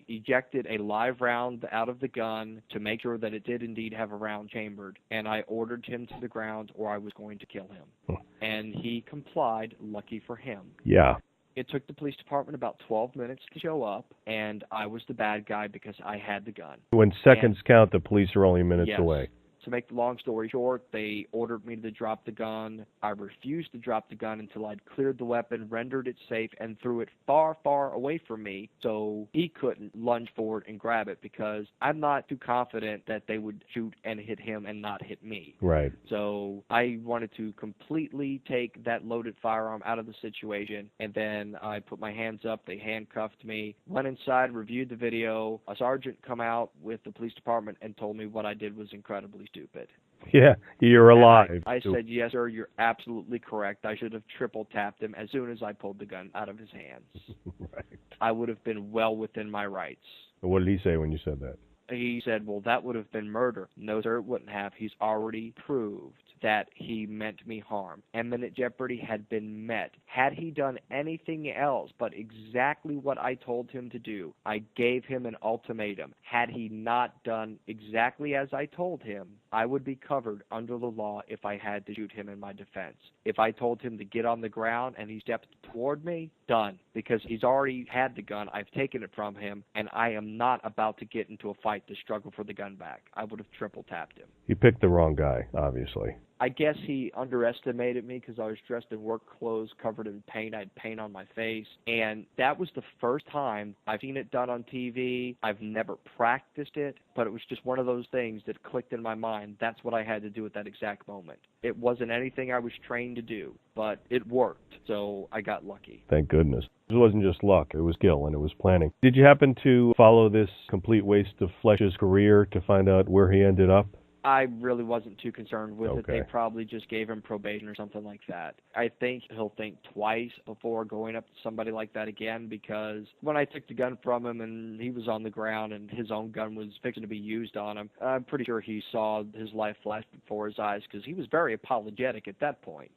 ejected a live round out of the gun to make sure that it did indeed have a round chambered, and I ordered him to the ground or I was going to kill him. And he complied, lucky for him. Yeah. It took the police department about 12 minutes to show up, and I was the bad guy because I had the gun. When seconds count, the police are only minutes Yes. away. To make the long story short, they ordered me to drop the gun. I refused to drop the gun until I'd cleared the weapon, rendered it safe, and threw it far, far away from me so he couldn't lunge forward and grab it, because I'm not too confident that they would shoot and hit him and not hit me. Right. So I wanted to completely take that loaded firearm out of the situation, and then I put my hands up. They handcuffed me, went inside, reviewed the video. A sergeant come out with the police department and told me what I did was incredibly stupid. Yeah, you're alive. I said, yes, sir, you're absolutely correct. I should have triple tapped him as soon as I pulled the gun out of his hands. Right. I would have been well within my rights. What did he say when you said that? He said, well, that would have been murder. No, sir, it wouldn't have. He's already proved that he meant me harm. Imminent jeopardy had been met. Had he done anything else but exactly what I told him to do, I gave him an ultimatum. Had he not done exactly as I told him, I would be covered under the law if I had to shoot him in my defense. If I told him to get on the ground and he stepped toward me, done. Because he's already had the gun, I've taken it from him, and I am not about to get into a fight to struggle for the gun back. I would have triple tapped him. You picked the wrong guy, obviously. I guess he underestimated me because I was dressed in work clothes, covered in paint. I had paint on my face. And that was the first time I've seen it done on TV. I've never practiced it, but it was just one of those things that clicked in my mind. That's what I had to do at that exact moment. It wasn't anything I was trained to do, but it worked, so I got lucky. Thank goodness. It wasn't just luck, it was skill and it was planning. Did you happen to follow this complete waste of flesh's career to find out where he ended up? I really wasn't too concerned with it. Okay. They probably just gave him probation or something like that. I think he'll think twice before going up to somebody like that again, because when I took the gun from him and he was on the ground and his own gun was fixing to be used on him, I'm pretty sure he saw his life flash before his eyes, because he was very apologetic at that point.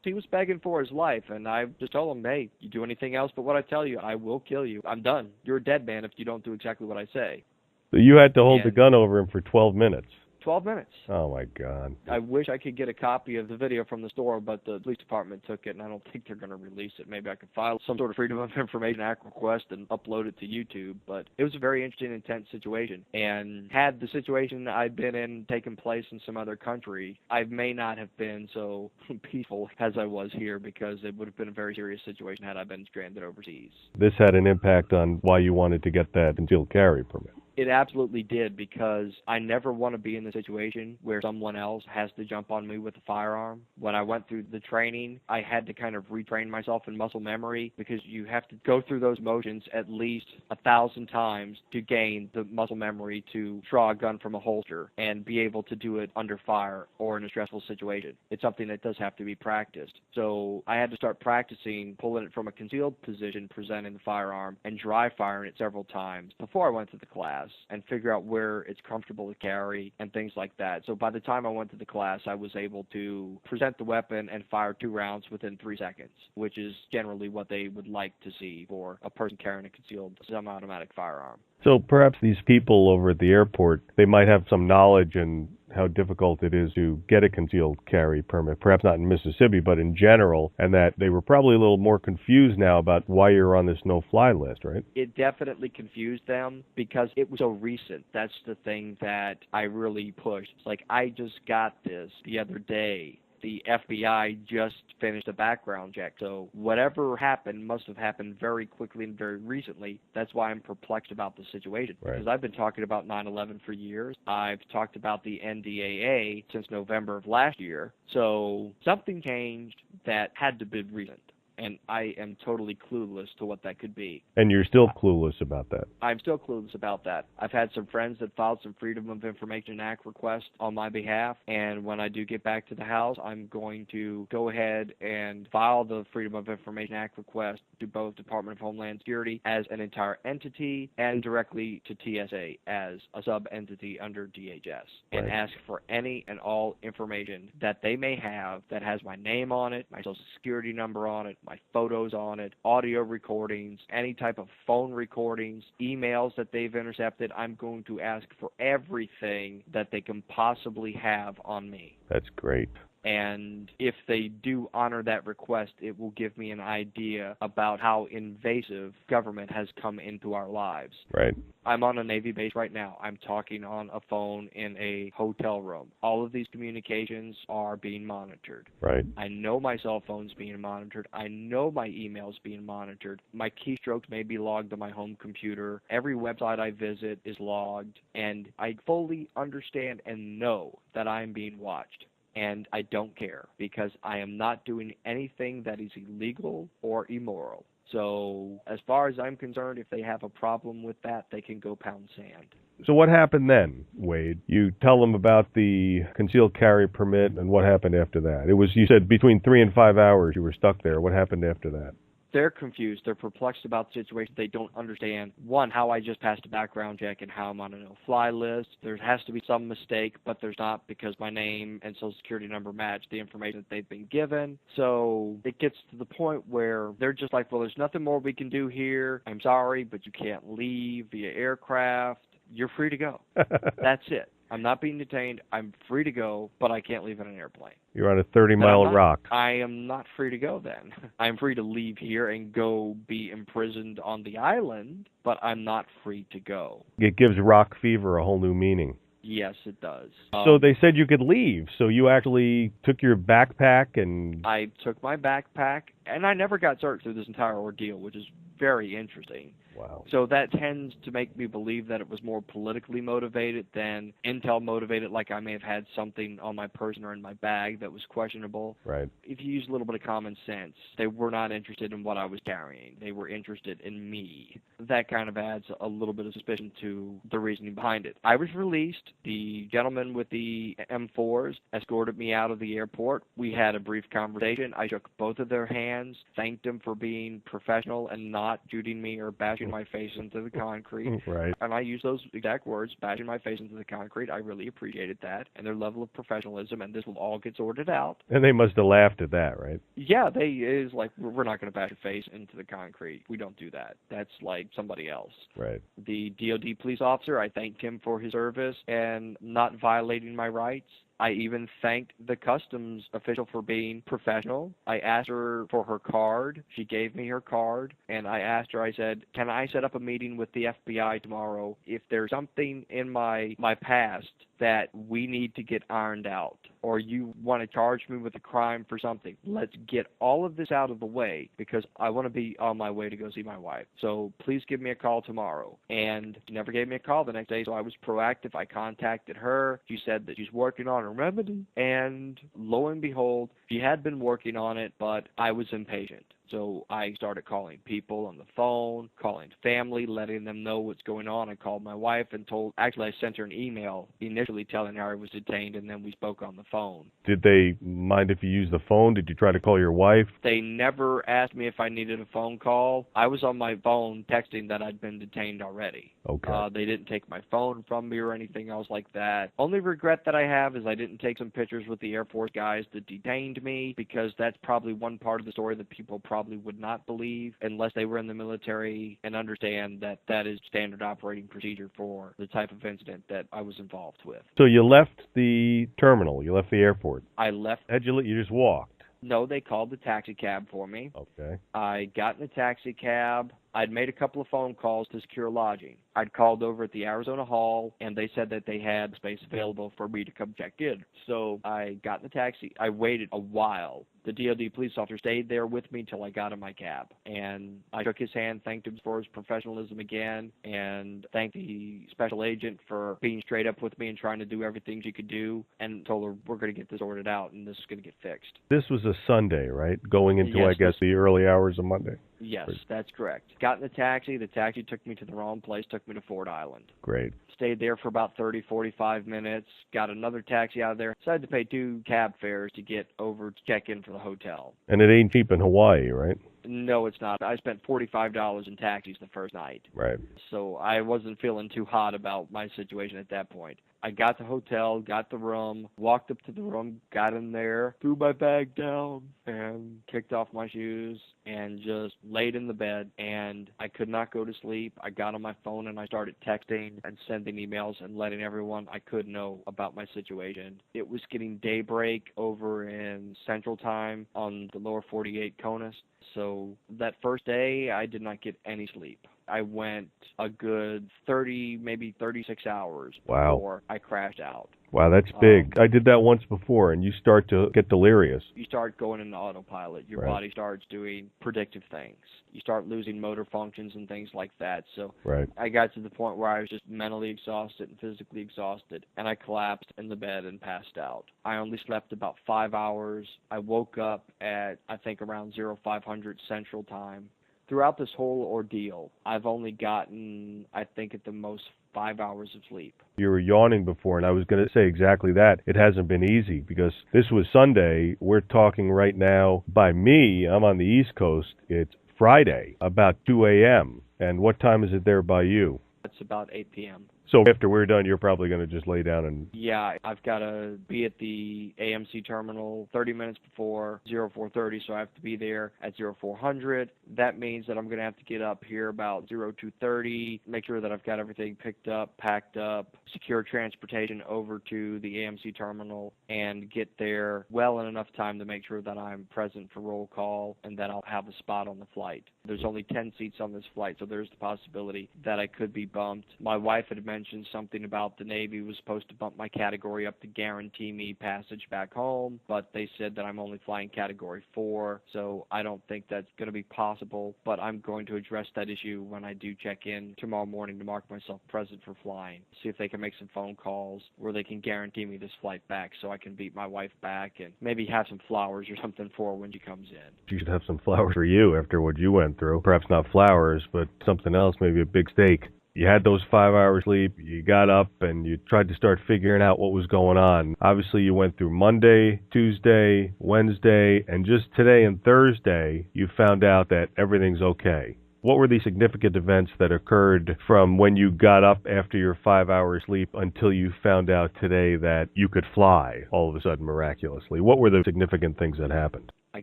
He was begging for his life, and I just told him, hey, you do anything else but what I tell you, I will kill you. I'm done. You're a dead man if you don't do exactly what I say. So you had to hold the gun over him for 12 minutes. 12 minutes. Oh, my God. I wish I could get a copy of the video from the store, but the police department took it, and I don't think they're going to release it. Maybe I could file some sort of Freedom of Information Act request and upload it to YouTube. But it was a very interesting, intense situation. And had the situation I'd been in taken place in some other country, I may not have been so peaceful as I was here, because it would have been a very serious situation had I been stranded overseas. This had an impact on why you wanted to get that concealed carry permit. It absolutely did, because I never want to be in the situation where someone else has to jump on me with a firearm. When I went through the training, I had to kind of retrain myself in muscle memory, because you have to go through those motions at least 1,000 times to gain the muscle memory to draw a gun from a holster and be able to do it under fire or in a stressful situation. It's something that does have to be practiced. So I had to start practicing pulling it from a concealed position, presenting the firearm, and dry firing it several times before I went to the class, and figure out where it's comfortable to carry and things like that. So by the time I went to the class, I was able to present the weapon and fire 2 rounds within 3 seconds, which is generally what they would like to see for a person carrying a concealed semi-automatic firearm. So perhaps these people over at the airport, they might have some knowledge in how difficult it is to get a concealed carry permit, perhaps not in Mississippi, but in general, and that they were probably a little more confused now about why you're on this no-fly list, right? It definitely confused them because it was so recent. That's the thing that I really pushed. It's like, I just got this the other day. The FBI just finished a background check. So whatever happened must have happened very quickly and very recently. That's why I'm perplexed about the situation. Right. Because I've been talking about 9/11 for years. I've talked about the NDAA since November of last year. So something changed that had to be recent. And I am totally clueless to what that could be. And you're still clueless about that. I'm still clueless about that. I've had some friends that filed some Freedom of Information Act requests on my behalf, and when I do get back to the house, I'm going to go ahead and file the Freedom of Information Act request to both Department of Homeland Security as an entire entity and directly to TSA as a sub-entity under DHS, and ask for any and all information that they may have that has my name on it, my social security number on it, my photos on it, audio recordings, any type of phone recordings, emails that they've intercepted. I'm going to ask for everything that they can possibly have on me. That's great. And if they do honor that request, it will give me an idea about how invasive government has come into our lives. Right. I'm on a Navy base right now. I'm talking on a phone in a hotel room. All of these communications are being monitored. Right. I know my cell phone's being monitored. I know my email's being monitored. My keystrokes may be logged on my home computer. Every website I visit is logged. And I fully understand and know that I'm being watched. And I don't care, because I am not doing anything that is illegal or immoral. So as far as I'm concerned, if they have a problem with that, they can go pound sand. So what happened then, Wade? You tell them about the concealed carry permit, and what happened after that? It was, you said, between 3 and 5 hours you were stuck there. What happened after that? They're confused. They're perplexed about the situation. They don't understand, one, how I just passed a background check and how I'm on a no-fly list. There has to be some mistake, but there's not, because my name and social security number match the information that they've been given. So it gets to the point where they're just like, well, there's nothing more we can do here. I'm sorry, but you can't leave via aircraft. You're free to go. That's it. I'm not being detained. I'm free to go, but I can't leave in an airplane. You're on a 30-mile rock. I am not free to go then. I'm free to leave here and go be imprisoned on the island, but I'm not free to go. It gives rock fever a whole new meaning. Yes, it does. So they said you could leave. So you actually took your backpack and... I took my backpack, and I never got searched through this entire ordeal, which is very interesting. Wow. So that tends to make me believe that it was more politically motivated than intel motivated, like I may have had something on my person or in my bag that was questionable. Right. If you use a little bit of common sense, they were not interested in what I was carrying. They were interested in me. That kind of adds a little bit of suspicion to the reasoning behind it. I was released. The gentleman with the M4s escorted me out of the airport. We had a brief conversation. I shook both of their hands, thanked them for being professional and not shooting me or bashing bashing my face into the concrete. Right. And I use those exact words, bashing my face into the concrete. I really appreciated that and their level of professionalism, and this will all get sorted out. And they must have laughed at that, right? Yeah, is like, we're not going to bash your face into the concrete. We don't do that. That's like somebody else. Right. The DOD police officer, I thanked him for his service and not violating my rights. I even thanked the customs official for being professional. I asked her for her card. She gave me her card, and I asked her, I said, can I set up a meeting with the FBI tomorrow if there's something in my past that we need to get ironed out, or you want to charge me with a crime for something? Let's get all of this out of the way because I want to be on my way to go see my wife. So please give me a call tomorrow. And she never gave me a call the next day, so I was proactive. I contacted her. She said that she's working on a remedy, and lo and behold, she had been working on it, but I was impatient. So I started calling people on the phone, calling family, letting them know what's going on. I called my wife and I sent her an email initially telling her I was detained, and then we spoke on the phone. Did they mind if you used the phone? Did you try to call your wife? They never asked me if I needed a phone call. I was on my phone texting that I'd been detained already. Okay. They didn't take my phone from me or anything else like that. Only regret that I have is I didn't take some pictures with the Air Force guys that detained me, because that's probably one part of the story that people probably would not believe unless they were in the military and understand that that is standard operating procedure for the type of incident that I was involved with. So you left the terminal. You left the airport. I left. You just walked. No, they called the taxi cab for me. Okay. I got in the taxi cab. I'd made a couple of phone calls to secure lodging. I'd called over at the Arizona Hall, and they said that they had space available for me to come check in. So I got in the taxi. I waited a while. The DOD police officer stayed there with me till I got in my cab. And I shook his hand, thanked him for his professionalism again, and thanked the special agent for being straight up with me and trying to do everything she could do, and told her we're going to get this sorted out and this is going to get fixed. This was a Sunday, right? Going into, yes, I guess, the early hours of Monday? Yes, that's correct. Got in the taxi. The taxi took me to the wrong place, took me to Ford Island. Great. Stayed there for about 30, 45 minutes. Got another taxi out of there. Decided to pay 2 cab fares to get over to check in for the hotel. And it ain't cheap in Hawaii, right? No, it's not. I spent $45 in taxis the first night. Right. So I wasn't feeling too hot about my situation at that point. I got the hotel, got the room, walked up to the room, got in there, threw my bag down, and kicked off my shoes, and just laid in the bed, and I could not go to sleep. I got on my phone, and I started texting and sending emails and letting everyone I could know about my situation. It was getting daybreak over in Central Time on the lower 48 CONUS, so that first day, I did not get any sleep. I went a good 30, maybe 36 hours before I crashed out. Wow, that's big. I did that once before, and you start to get delirious. You start going into autopilot. Your body starts doing predictive things. You start losing motor functions and things like that. So I got to the point where I was just mentally exhausted and physically exhausted, and I collapsed in the bed and passed out. I only slept about 5 hours. I woke up at, I think, around 0500 Central Time. Throughout this whole ordeal, I've only gotten, I think, at the most 5 hours of sleep. You were yawning before, and I was going to say exactly that. It hasn't been easy because this was Sunday. We're talking right now. By me, I'm on the East Coast. It's Friday, about 2 a.m. And what time is it there by you? It's about 8 p.m. So after we're done, you're probably going to just lay down and... Yeah, I've got to be at the AMC terminal 30 minutes before 0430, so I have to be there at 0400. That means that I'm going to have to get up here about 0230, make sure that I've got everything picked up, packed up, secure transportation over to the AMC terminal, and get there well in enough time to make sure that I'm present for roll call and that I'll have a spot on the flight. There's only 10 seats on this flight, so there's the possibility that I could be bumped. My wife had mentioned something about the Navy was supposed to bump my category up to guarantee me passage back home, but they said that I'm only flying Category 4, so I don't think that's going to be possible, but I'm going to address that issue when I do check in tomorrow morning to mark myself present for flying, see if they can make some phone calls where they can guarantee me this flight back so I can beat my wife back and maybe have some flowers or something for her when she comes in. You should have some flowers for you after what you went through. Perhaps not flowers, but something else, maybe a big steak. You had those 5 hours sleep, you got up, and you tried to start figuring out what was going on. Obviously, you went through Monday, Tuesday, Wednesday, and just today and Thursday, you found out that everything's okay. What were the significant events that occurred from when you got up after your 5-hour sleep until you found out today that you could fly all of a sudden miraculously? What were the significant things that happened? I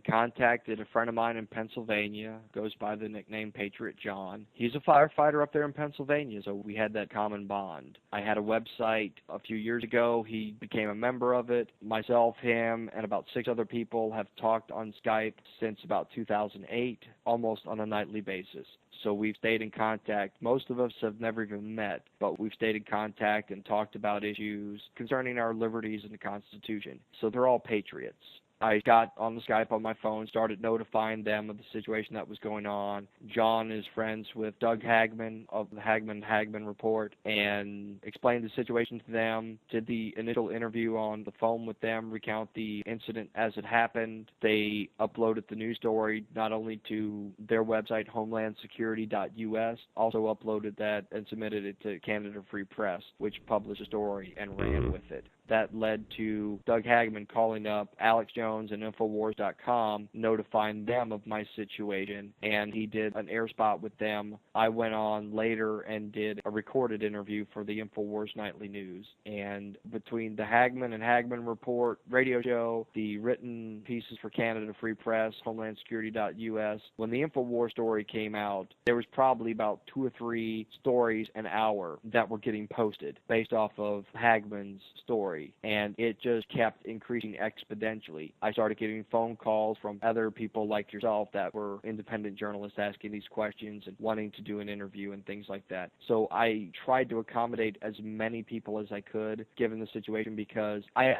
contacted a friend of mine in Pennsylvania, goes by the nickname Patriot John. He's a firefighter up there in Pennsylvania, so we had that common bond. I had a website a few years ago. He became a member of it. Myself, him, and about 6 other people have talked on Skype since about 2008, almost on a nightly basis. So we've stayed in contact. Most of us have never even met, but we've stayed in contact and talked about issues concerning our liberties and the Constitution. So they're all patriots. I got on the Skype on my phone, started notifying them of the situation that was going on. John is friends with Doug Hagman of the Hagman Report and explained the situation to them, did the initial interview on the phone with them, recount the incident as it happened. They uploaded the news story not only to their website, homelandsecurity.us, also uploaded that and submitted it to Canada Free Press, which published a story and ran with it. That led to Doug Hagman calling up Alex Jones and Infowars.com, notifying them of my situation, and he did an air spot with them. I went on later and did a recorded interview for the Infowars Nightly News. And between the Hagman and Hagman Report radio show, the written pieces for Canada Free Press, homelandsecurity.us, when the Infowars story came out, there was probably about 2 or 3 stories an hour that were getting posted based off of Hagman's story. And it just kept increasing exponentially. I started getting phone calls from other people like yourself that were independent journalists asking these questions and wanting to do an interview and things like that. So I tried to accommodate as many people as I could given the situation, because I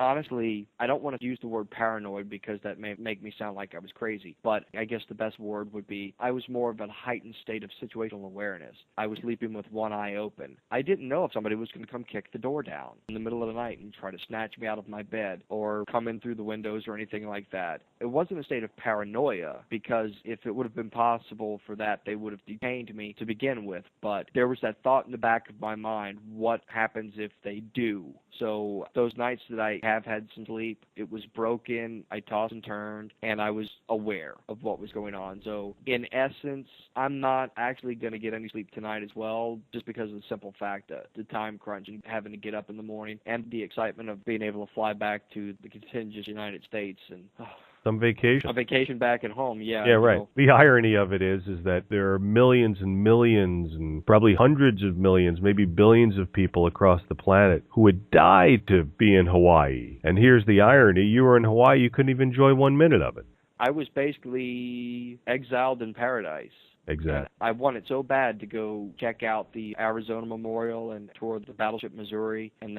don't want to use the word paranoid because that may make me sound like I was crazy, but I guess the best word would be I was more of a heightened state of situational awareness. I was sleeping with one eye open. I didn't know if somebody was going to come kick the door down in the middle of the night and try to snatch me out of my bed or come in through the windows or anything like that. It wasn't a state of paranoia, because if it would have been possible for that, they would have detained me to begin with. But there was that thought in the back of my mind, what happens if they do? So those nights that I have had some sleep, it was broken, I tossed and turned, and I was aware of what was going on. So in essence, I'm not actually going to get any sleep tonight as well, just because of the simple fact that the time crunch and having to get up in the morning and the excitement of being able to fly back to the contiguous United States and some vacation. A vacation back at home, yeah. Yeah, right. The irony of it is that there are millions and millions and probably hundreds of millions, maybe billions of people across the planet who would die to be in Hawaii. And here's the irony. You were in Hawaii, you couldn't even enjoy 1 minute of it. I was basically exiled in paradise. Exactly. I wanted so bad to go check out the Arizona Memorial and tour the battleship Missouri and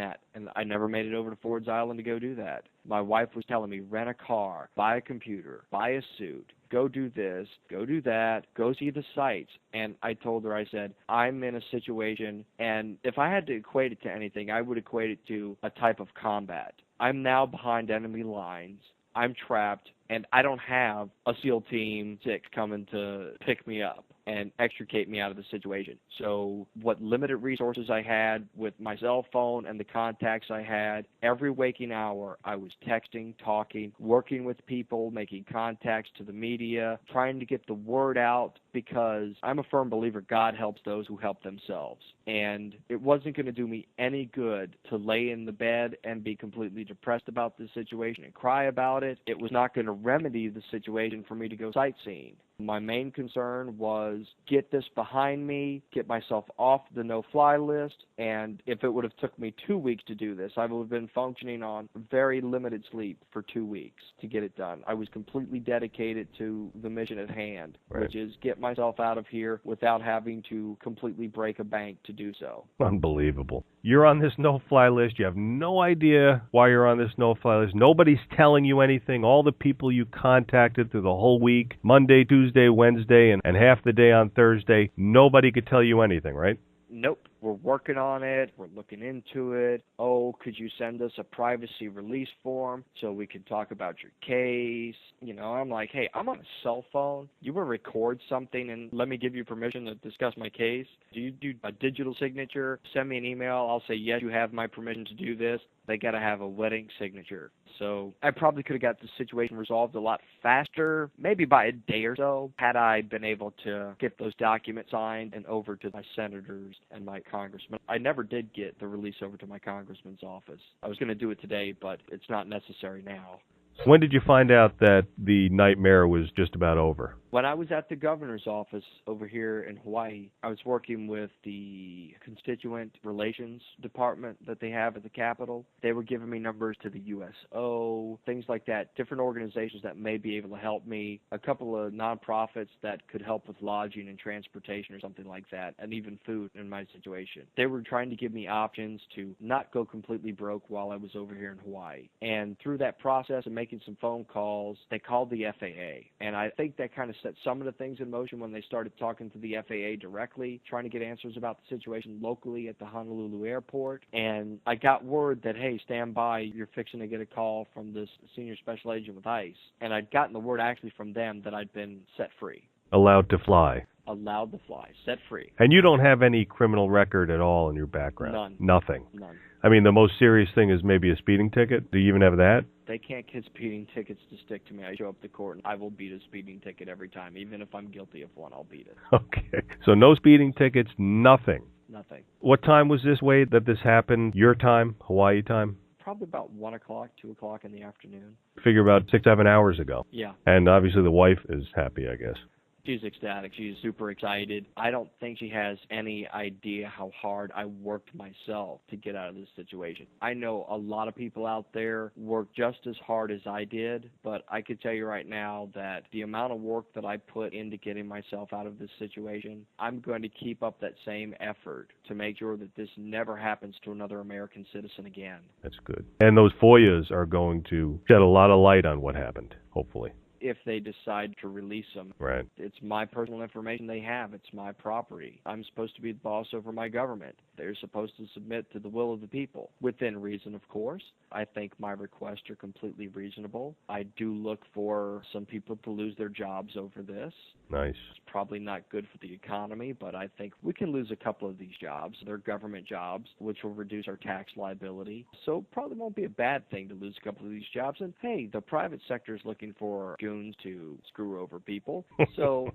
I never made it over to Ford's Island to go do that. My wife was telling me, rent a car, buy a computer, buy a suit, go do this, go do that, go see the sights. And I told her, I said, I'm in a situation, and if I had to equate it to anything, I would equate it to a type of combat. I'm now behind enemy lines. I'm trapped, and I don't have a SEAL Team 6 coming to pick me up and extricate me out of the situation. So what limited resources I had with my cell phone and the contacts I had, every waking hour I was texting, talking, working with people, making contacts to the media, trying to get the word out, because I'm a firm believer God helps those who help themselves. And it wasn't going to do me any good to lay in the bed and be completely depressed about the situation and cry about it. It was not going to remedy the situation for me to go sightseeing. My main concern was get this behind me, get myself off the no-fly list, and if it would have took me 2 weeks to do this, I would have been functioning on very limited sleep for 2 weeks to get it done. I was completely dedicated to the mission at hand, which is get myself out of here without having to completely break a bank to do so. Unbelievable. You're on this no-fly list. You have no idea why you're on this no-fly list. Nobody's telling you anything. All the people you contacted through the whole week, Monday, Tuesday, Wednesday, and half the day on Thursday, nobody could tell you anything, right? Nope. We're working on it. We're looking into it. Oh, could you send us a privacy release form so we can talk about your case? You know, I'm like, hey, I'm on a cell phone. You will record something and let me give you permission to discuss my case. Do you do a digital signature? Send me an email. I'll say, yes, you have my permission to do this. They got to have a wedding signature. So I probably could have got the situation resolved a lot faster, maybe by a day or so, had I been able to get those documents signed and over to my senators and my congressmen. I never did get the release over to my congressman's office. I was going to do it today, but it's not necessary now. When did you find out that the nightmare was just about over? When I was at the governor's office over here in Hawaii, I was working with the constituent relations department that they have at the Capitol. They were giving me numbers to the USO, things like that, different organizations that may be able to help me, a couple of nonprofits that could help with lodging and transportation or something like that, and even food in my situation. They were trying to give me options to not go completely broke while I was over here in Hawaii. And through that process of making some phone calls, they called the FAA. And I think that kind of set some of the things in motion when they started talking to the FAA directly, trying to get answers about the situation locally at the Honolulu airport. And I got word that, hey, stand by, you're fixing to get a call from this senior special agent with ICE. And I'd gotten the word actually from them that I'd been set free. Allowed to fly. Allowed to fly, set free. And you don't have any criminal record at all in your background? None. Nothing? None. I mean, the most serious thing is maybe a speeding ticket. Do you even have that? They can't get speeding tickets to stick to me. I show up to court and I will beat a speeding ticket every time. Even if I'm guilty of one, I'll beat it. Okay. So no speeding tickets, nothing? Nothing. What time was this, Wade, that this happened? Your time? Hawaii time? Probably about 1 o'clock, 2 o'clock in the afternoon. Figure about 6-7 hours ago. Yeah. And obviously the wife is happy, I guess. She's ecstatic. She's super excited. I don't think she has any idea how hard I worked myself to get out of this situation. I know a lot of people out there work just as hard as I did, but I could tell you right now that the amount of work that I put into getting myself out of this situation, I'm going to keep up that same effort to make sure that this never happens to another American citizen again. That's good. And those FOIAs are going to shed a lot of light on what happened, hopefully. If they decide to release them. Right. It's my personal information they have. It's my property. I'm supposed to be the boss over my government. They're supposed to submit to the will of the people. Within reason, of course. I think my requests are completely reasonable. I do look for some people to lose their jobs over this. Nice. It's probably not good for the economy, but I think we can lose a couple of these jobs. They're government jobs, which will reduce our tax liability. So probably won't be a bad thing to lose a couple of these jobs. And hey, the private sector is looking for goons to screw over people. So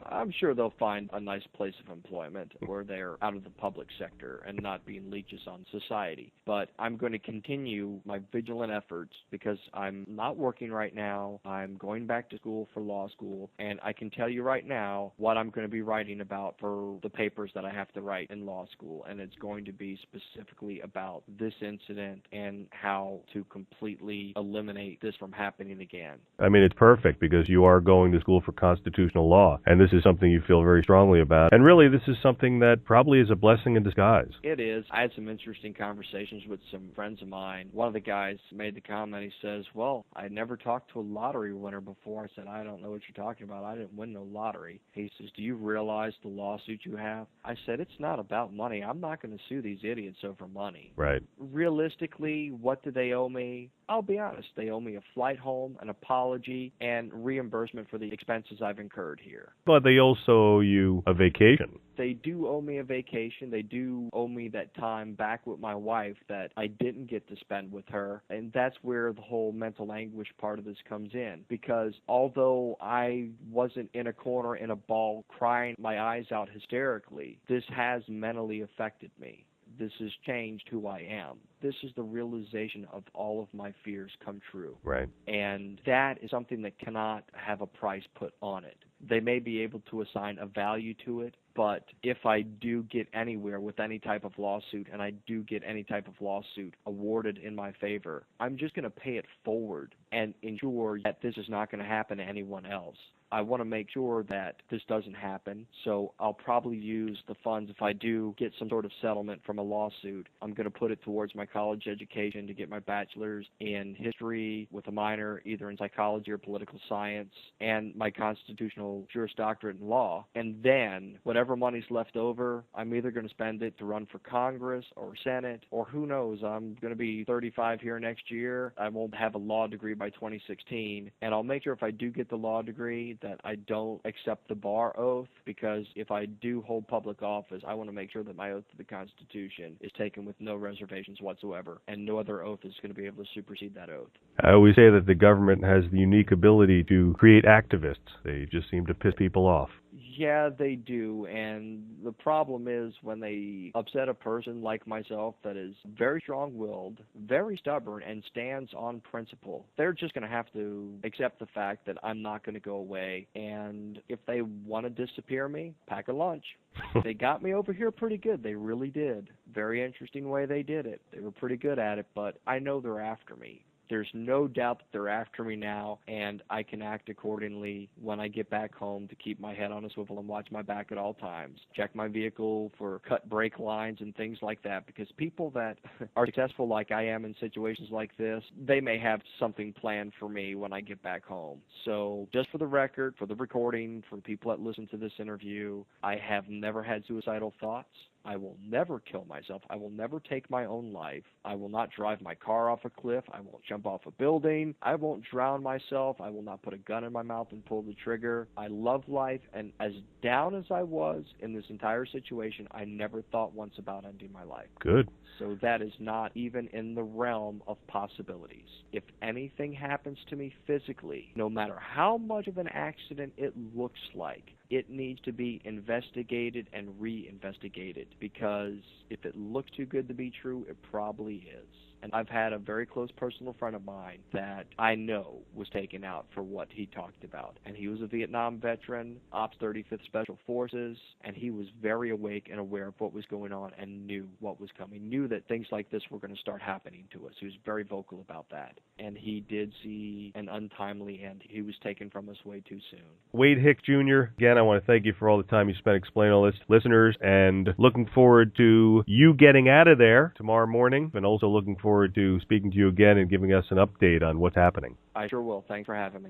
I'm sure they'll find a nice place of employment where they're out of the public sector and not being leeches on society. But I'm going to continue my vigilant efforts because I'm not working right now. I'm going back to school for law school, and I can tell you right now what I'm going to be writing about for the papers that I have to write in law school, and it's going to be specifically about this incident and how to completely eliminate this from happening again. I mean, it's perfect because you are going to school for constitutional law, and this is something you feel very strongly about. And really, this is something that probably is a blessing in disguise. It is. I had some interesting conversations with some friends of mine. One of the guys made the comment, he says, well, I never talked to a lottery winner before. I said, I don't know what you're talking about. I didn't win no lottery. He says, do you realize the lawsuit you have? I said, it's not about money. I'm not going to sue these idiots over money. Right. Realistically, what do they owe me? I'll be honest. They owe me a flight home, an apology, and reimbursement for the expenses I've incurred here. But they also owe you a vacation. They do owe me a vacation. They do owe me that time back with my wife that I didn't get to spend with her. And that's where the whole mental anguish part of this comes in. Because although I wasn't in a corner in a ball crying my eyes out hysterically, this has mentally affected me. This has changed who I am. This is the realization of all of my fears come true. Right. And that is something that cannot have a price put on it. They may be able to assign a value to it, but if I do get anywhere with any type of lawsuit and I do get any type of lawsuit awarded in my favor, I'm just going to pay it forward and ensure that this is not going to happen to anyone else. I want to make sure that this doesn't happen, so I'll probably use the funds if I do get some sort of settlement from a lawsuit. I'm going to put it towards my college education to get my bachelor's in history with a minor either in psychology or political science and my constitutional Juris Doctorate in law. And then whatever whatever money's left over, I'm either going to spend it to run for Congress or Senate, or who knows, I'm going to be 35 here next year. I won't have a law degree by 2016, and I'll make sure if I do get the law degree that I don't accept the bar oath, because if I do hold public office, I want to make sure that my oath to the Constitution is taken with no reservations whatsoever, and no other oath is going to be able to supersede that oath. I always say that the government has the unique ability to create activists. They just seem to piss people off. Yeah, they do, and the problem is when they upset a person like myself that is very strong-willed, very stubborn, and stands on principle, they're just going to have to accept the fact that I'm not going to go away, and if they want to disappear me, pack a lunch. They got me over here pretty good. They really did. Very interesting way they did it. They were pretty good at it, but I know they're after me. There's no doubt that they're after me now, and I can act accordingly when I get back home to keep my head on a swivel and watch my back at all times. Check my vehicle for cut brake lines and things like that, because people that are successful like I am in situations like this, they may have something planned for me when I get back home. So just for the record, for the recording, for people that listen to this interview, I have never had suicidal thoughts. I will never kill myself. I will never take my own life. I will not drive my car off a cliff. I won't jump off a building. I won't drown myself. I will not put a gun in my mouth and pull the trigger. I love life, and as down as I was in this entire situation, I never thought once about ending my life. Good. So that is not even in the realm of possibilities. If anything happens to me physically, no matter how much of an accident it looks like, it needs to be investigated and re-investigated, because if it looks too good to be true, it probably is. And I've had a very close personal friend of mine that I know was taken out for what he talked about. And he was a Vietnam veteran, Ops 35th Special Forces, and he was very awake and aware of what was going on and knew what was coming, knew that things like this were going to start happening to us. He was very vocal about that. And he did see an untimely end. He was taken from us way too soon. Wade Hicks, Jr., again, I want to thank you for all the time you spent explaining all this to listeners, and looking forward to you getting out of there tomorrow morning, and also looking forward to speaking to you again and giving us an update on what's happening. I sure will. Thanks for having me.